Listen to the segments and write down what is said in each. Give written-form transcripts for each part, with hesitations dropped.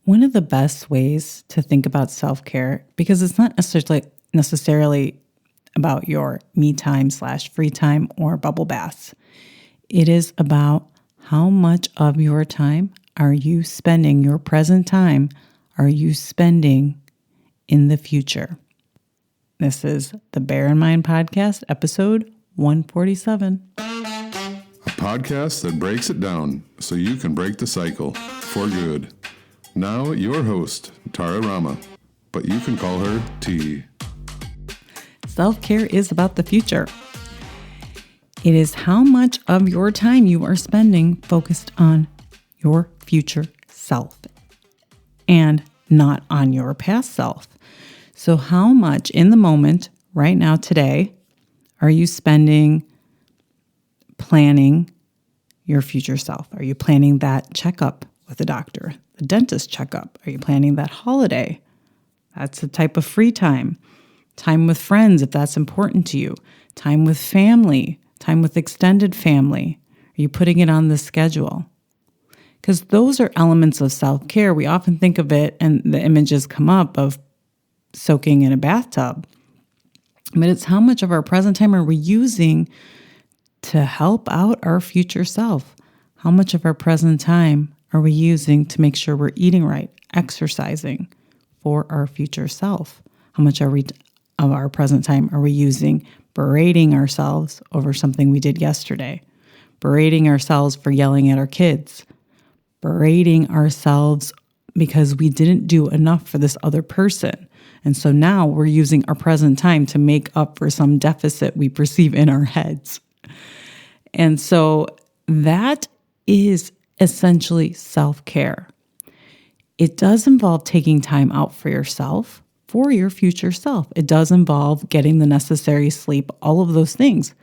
One of the best ways to think about self-care, because it's not necessarily about your me time / free time or bubble baths. It is about how much of your time are you spending, your present time, are you spending in the future? This is the Bear in Mind Podcast, episode 147. A podcast that breaks it down so you can break the cycle for good. Now, your host, Tara Rama, but you can call her T. Self-care is about the future. It is how much of your time you are spending focused on your future self and not on your past self. So how much in the moment, right now, today, are you spending planning your future self? Are you planning that checkup with the doctor, the dentist checkup? Are you planning that holiday? That's a type of free time. Time with friends, if that's important to you. Time with family, time with extended family. Are you putting it on the schedule? Because those are elements of self-care. We often think of it, and the images come up of soaking in a bathtub. But it's how much of our present time are we using to help out our future self? How much of our present time are we using to make sure we're eating right, exercising for our future self? How much of our present time are we using berating ourselves over something we did yesterday? Berating ourselves for yelling at our kids? Berating ourselves because we didn't do enough for this other person. And so now we're using our present time to make up for some deficit we perceive in our heads. And so that is essentially self-care. It does involve taking time out for yourself, for your future self. It does involve getting the necessary sleep, all of those things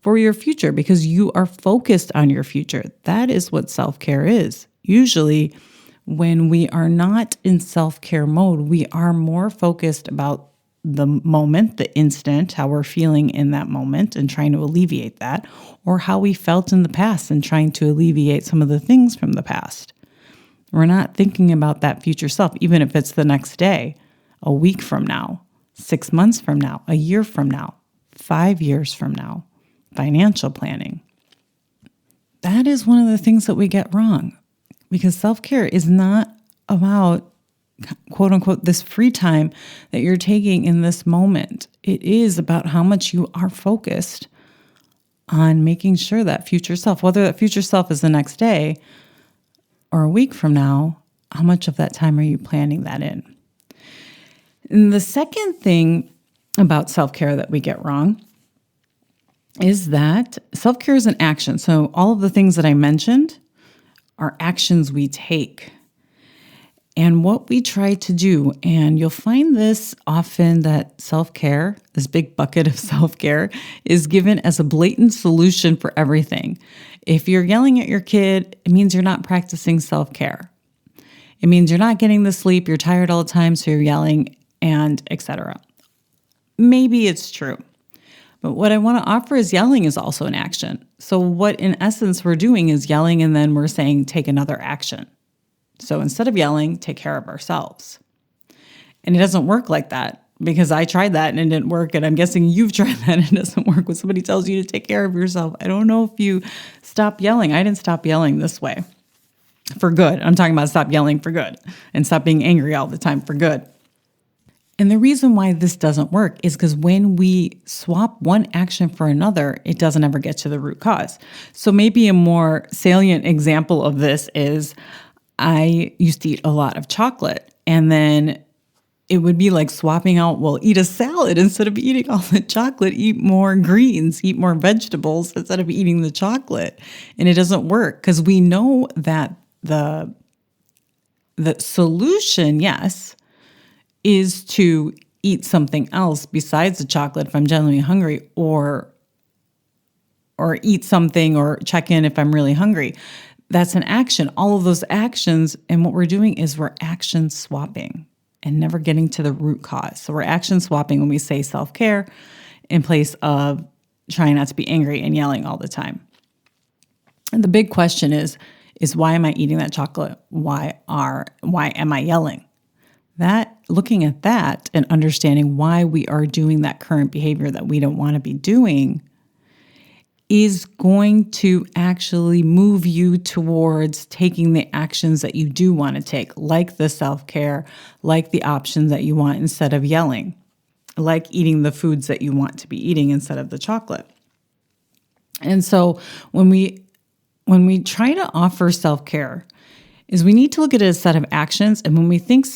for your future, because you are focused on your future. That is what self-care is. Usually, when we are not in self-care mode, we are more focused about the moment, the instant, how we're feeling in that moment and trying to alleviate that, or how we felt in the past and trying to alleviate some of the things from the past. We're not thinking about that future self, even if it's the next day, a week from now, 6 months from now, a year from now, 5 years from now. Financial planning. That is one of the things that we get wrong, because self-care is not about, quote unquote, this free time that you're taking in this moment. It is about how much you are focused on making sure that future self, whether that future self is the next day or a week from now, how much of that time are you planning that in? And the second thing about self-care that we get wrong is that self-care is an action. So all of the things that I mentioned are actions we take. And what we try to do, and you'll find this often, that self-care, this big bucket of self-care, is given as a blatant solution for everything. If you're yelling at your kid, it means you're not practicing self-care. It means you're not getting the sleep, you're tired all the time, so you're yelling, and etc. Maybe it's true. But what I want to offer is yelling is also an action. So what in essence we're doing is yelling, and then we're saying take another action. So instead of yelling, take care of ourselves. And it doesn't work like that, because I tried that and it didn't work. And I'm guessing you've tried that and it doesn't work when somebody tells you to take care of yourself. I don't know if you stop yelling. I didn't stop yelling this way for good. I'm talking about stop yelling for good and stop being angry all the time for good. And the reason why this doesn't work is because when we swap one action for another, it doesn't ever get to the root cause. So maybe a more salient example of this is I used to eat a lot of chocolate, and then it would be like swapping out, well, eat a salad instead of eating all the chocolate, eat more greens, eat more vegetables instead of eating the chocolate. And it doesn't work because we know that the solution, yes, is to eat something else besides the chocolate if I'm genuinely hungry, or eat something or check in if I'm really hungry. That's an action. All of those actions, and what we're doing is we're action swapping and never getting to the root cause. So we're action swapping when we say self-care in place of trying not to be angry and yelling all the time. And the big question is is, why am I eating that chocolate? Why am I yelling? Looking at that and understanding why we are doing that current behavior that we don't want to be doing is going to actually move you towards taking the actions that you do want to take, like the self-care, like the options that you want instead of yelling, like eating the foods that you want to be eating instead of the chocolate. And so when we try to offer self-care, is we need to look at it as a set of actions. And when we think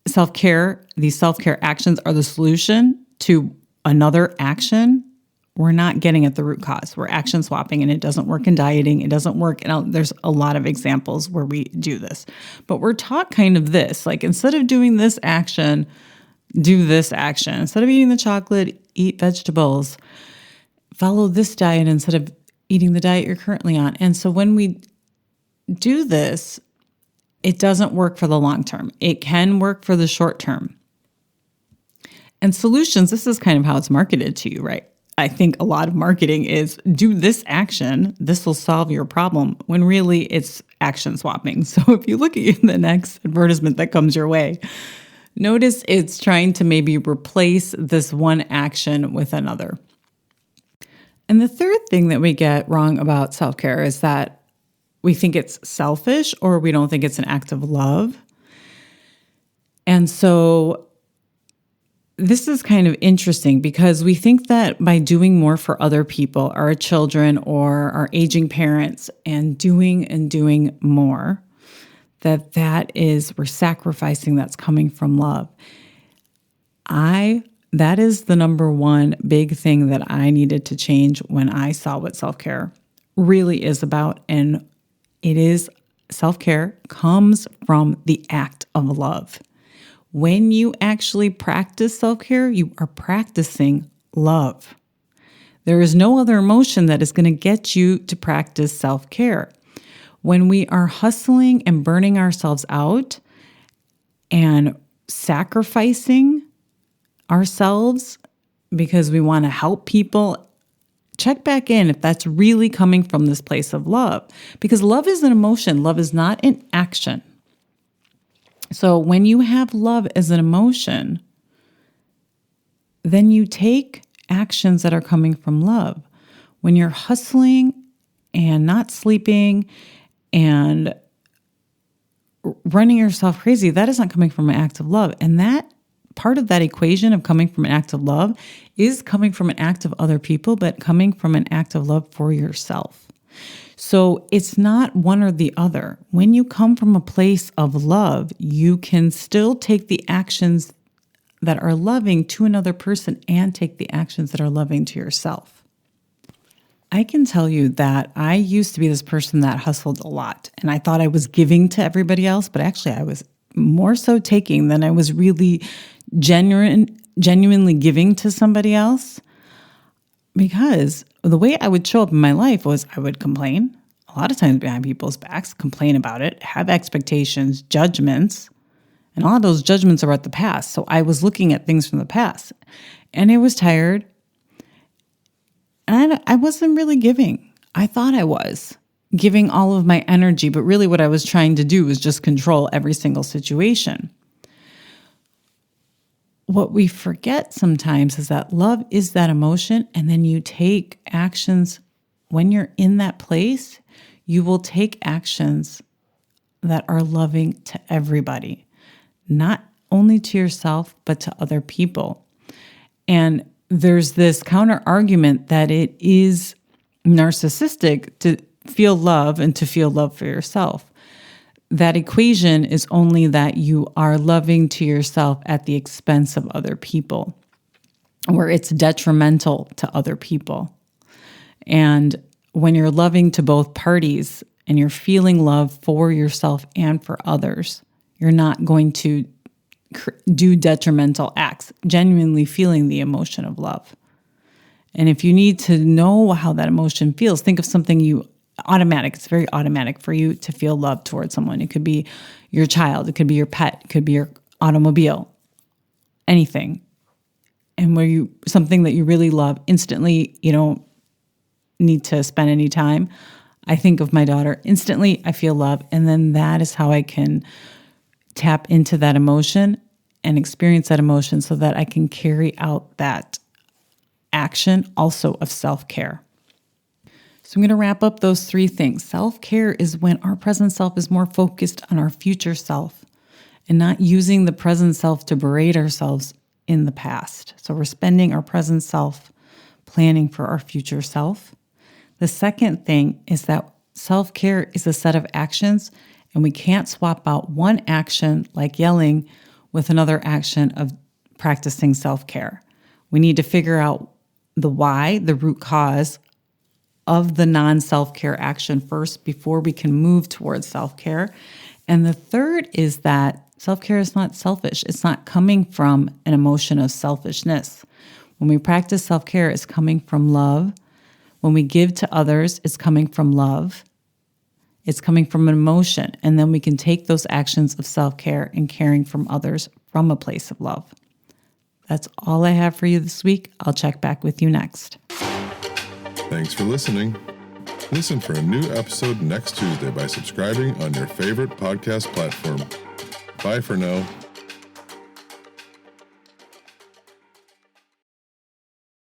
self-care, these self-care actions are the solution to another action, we're not getting at the root cause. We're action swapping, and it doesn't work in dieting. It doesn't work. And there's a lot of examples where we do this. But we're taught kind of this, like, instead of doing this action, do this action. Instead of eating the chocolate, eat vegetables. Follow this diet instead of eating the diet you're currently on. And so when we do this, it doesn't work for the long term. It can work for the short term. And solutions, this is kind of how it's marketed to you, right? I think a lot of marketing is do this action, this will solve your problem, when really it's action swapping. So if you look at the next advertisement that comes your way, notice it's trying to maybe replace this one action with another. And the third thing that we get wrong about self-care is that we think it's selfish, or we don't think it's an act of love. And so this is kind of interesting because we think that by doing more for other people, our children or our aging parents, and doing more, we're sacrificing that's coming from love. That is the number one big thing that I needed to change when I saw what self-care really is about. And it is, self-care comes from the act of love. When you actually practice self-care, you are practicing love. There is no other emotion that is going to get you to practice self-care. When we are hustling and burning ourselves out and sacrificing ourselves because we want to help people, check back in if that's really coming from this place of love. Because love is an emotion. Love is not an action. So when you have love as an emotion, then you take actions that are coming from love. When you're hustling and not sleeping and running yourself crazy, that is not coming from an act of love. And that part of that equation of coming from an act of love is coming from an act of other people, but coming from an act of love for yourself. So it's not one or the other. When you come from a place of love, you can still take the actions that are loving to another person and take the actions that are loving to yourself. I can tell you that I used to be this person that hustled a lot, and I thought I was giving to everybody else, but actually I was more so taking than I was really genuinely giving to somebody else. Because the way I would show up in my life was I would complain, a lot of times behind people's backs, complain about it, have expectations, judgments, and all of those judgments are about the past. So I was looking at things from the past, and I was tired, and I wasn't really giving. I thought I was giving all of my energy, but really what I was trying to do was just control every single situation. What we forget sometimes is that love is that emotion, and then you take actions. When you're in that place, you will take actions that are loving to everybody, not only to yourself, but to other people. And there's this counter argument that it is narcissistic to feel love and to feel love for yourself. That equation is only that you are loving to yourself at the expense of other people, where it's detrimental to other people. And when you're loving to both parties and you're feeling love for yourself and for others, you're not going to do detrimental acts, genuinely feeling the emotion of love. And if you need to know how that emotion feels, think of something automatic. It's very automatic for you to feel love towards someone. It could be your child. It could be your pet. It could be your automobile, anything. And something that you really love instantly, you don't need to spend any time. I think of my daughter, instantly I feel love. And then that is how I can tap into that emotion and experience that emotion so that I can carry out that action also of self-care. So I'm going to wrap up those three things. Self-care is when our present self is more focused on our future self and not using the present self to berate ourselves in the past. So we're spending our present self planning for our future self. The second thing is that self-care is a set of actions, and we can't swap out one action like yelling with another action of practicing self-care. We need to figure out the why, the root cause of the non-self-care action first before we can move towards self-care. And the third is that self-care is not selfish. It's not coming from an emotion of selfishness. When we practice self-care, it's coming from love. When we give to others, it's coming from love. It's coming from an emotion. And then we can take those actions of self-care and caring from others from a place of love. That's all I have for you this week. I'll check back with you next. Thanks for listening. Listen for a new episode next Tuesday by subscribing on your favorite podcast platform. Bye for now.